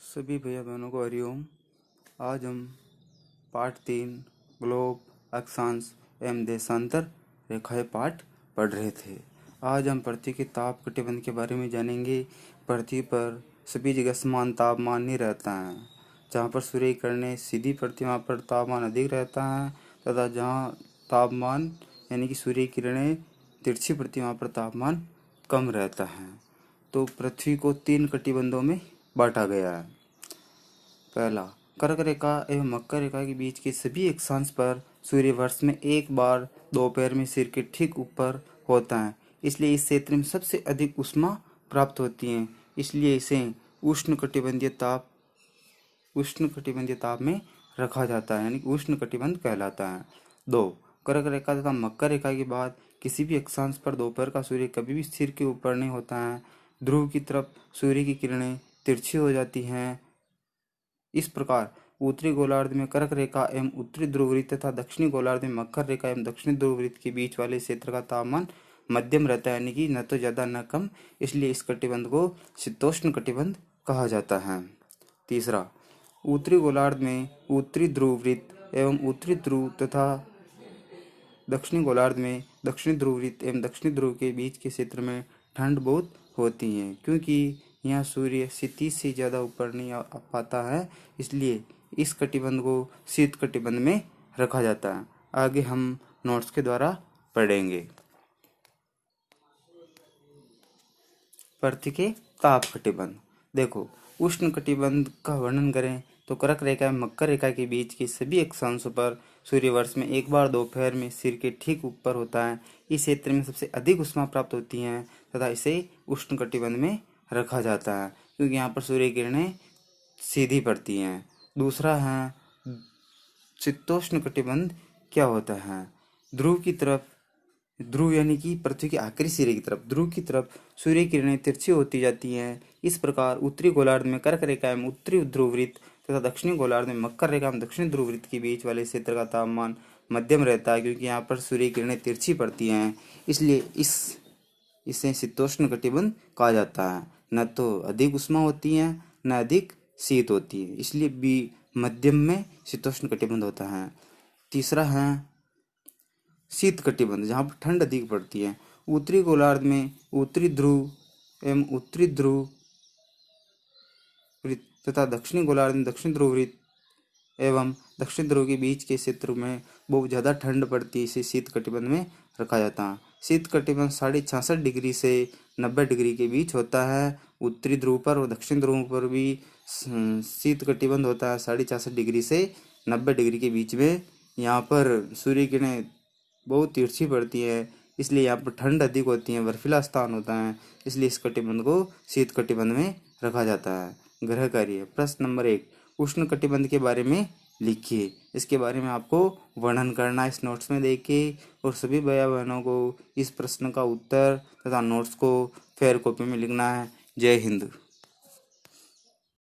सभी भैया बहनों को हरिओम। आज हम पाठ 3 ग्लोब, अक्षांश एवं देशांतर रेखाएं पाठ पढ़ रहे थे। आज हम पृथ्वी के ताप कटिबंध के बारे में जानेंगे। पृथ्वी पर सभी जगह समान तापमान नहीं रहता है। जहाँ पर सूर्य की किरणें सीधी पड़ती वहाँ पर तापमान अधिक रहता है, तथा जहाँ तापमान यानी कि सूर्य की किरणें तिरछी पड़ती वहाँ पर तापमान कम रहता है। तो पृथ्वी को 3 कटिबंधों में बांटा गया है। पहला, कर्क रेखा एवं मकर रेखा के बीच के सभी अक्षांश पर सूर्य वर्ष में एक बार दोपहर में सिर के ठीक ऊपर होता है, इसलिए इस क्षेत्र में सबसे अधिक ऊष्मा प्राप्त होती है। इसलिए इसे उष्णकटिबंधीय ताप में रखा जाता है, यानी उष्ण कटिबंध कहलाता है। 2, कर्क रेखा तथा मकर रेखा के बाद किसी भी अक्षांश पर दोपहर का सूर्य कभी भी सिर के ऊपर नहीं होता है। ध्रुव की तरफ सूर्य की किरणें तिरछी हो जाती हैं। इस प्रकार उत्तरी गोलार्ध में कर्क रेखा एवं उत्तरी ध्रुववृत्त तथा दक्षिणी गोलार्ध में मकर रेखा एवं दक्षिणी ध्रुववृत्त के बीच वाले क्षेत्र का तापमान मध्यम रहता है, यानी कि न तो ज्यादा न कम। इसलिए इस कटिबंध को शीतोष्ण कटिबंध कहा जाता है। तीसरा, उत्तरी गोलार्ध में उत्तरी ध्रुववृत्त एवं उत्तरी ध्रुव तथा दक्षिणी गोलार्ध में दक्षिणी ध्रुववृत्त एवं दक्षिणी ध्रुव के बीच के क्षेत्र में ठंड बहुत होती है, क्योंकि यहाँ सूर्य क्षितिज से ज़्यादा ऊपर नहीं आ पाता है। इसलिए इस कटिबंध को शीत कटिबंध में रखा जाता है। आगे हम नोट्स के द्वारा पढ़ेंगे। पृथ्वी के ताप कटिबंध। देखो, उष्ण कटिबंध का वर्णन करें तो कर्क रेखा एवं मकर रेखा के बीच के सभी अक्षांशों पर सूर्य वर्ष में एक बार दोपहर में सिर के ठीक ऊपर होता है। इस क्षेत्र में सबसे अधिक ऊष्मा प्राप्त होती है तथा इसे उष्ण कटिबंध में रखा जाता है, क्योंकि यहाँ पर सूर्य किरणें सीधी पड़ती हैं। दूसरा है शीतोष्ण कटिबंध। क्या होता है? ध्रुव की तरफ, ध्रुव यानी कि पृथ्वी के आखिरी सिरे की तरफ, ध्रुव की तरफ सूर्य किरणें तिरछी होती जाती हैं। इस प्रकार उत्तरी गोलार्ध में कर्क रेखा एवं उत्तरी ध्रुववृत्त तथा दक्षिणी गोलार्ध में मकर रेखा एवं दक्षिणी ध्रुववृत्त के बीच वाले क्षेत्र का तापमान मध्यम रहता है, क्योंकि यहाँ पर सूर्य किरणें तिरछी पड़ती हैं। इसलिए इसे शीतोष्ण कटिबंध कहा जाता है। न तो अधिक उष्मा होती है न अधिक शीत होती है, इसलिए भी मध्यम में शीतोष्ण कटिबंध होता है। तीसरा है शीत कटिबंध, जहाँ पर ठंड अधिक पड़ती है। उत्तरी गोलार्ध में उत्तरी ध्रुव एवं उत्तरी ध्रुव वृत्त तथा दक्षिणी गोलार्ध में दक्षिण ध्रुव वृत्त एवं दक्षिण ध्रुव के बीच के क्षेत्र में बहुत ज़्यादा ठंड पड़ती है, इसे शीत कटिबंध में रखा जाता है। शीत कटिबंध 66.5 डिग्री से 90 डिग्री के बीच होता है। उत्तरी ध्रुव पर और दक्षिण ध्रुव पर भी शीत कटिबंध होता है 66.5 डिग्री से 90 डिग्री के बीच में। यहाँ पर सूर्य किरणें बहुत तिरछी पड़ती है, इसलिए यहाँ पर ठंड अधिक होती है, बर्फीला स्थान होता है, इसलिए इस कटिबंध को शीत कटिबंध में रखा जाता है। गृह कार्य प्रश्न नंबर 1, उष्ण कटिबंध के बारे में लिखिए। इसके बारे में आपको वर्णन करना इस नोट्स में देखिए, और सभी भैया बहनों को इस प्रश्न का उत्तर तथा नोट्स को फेयर कॉपी में लिखना है। जय हिंद।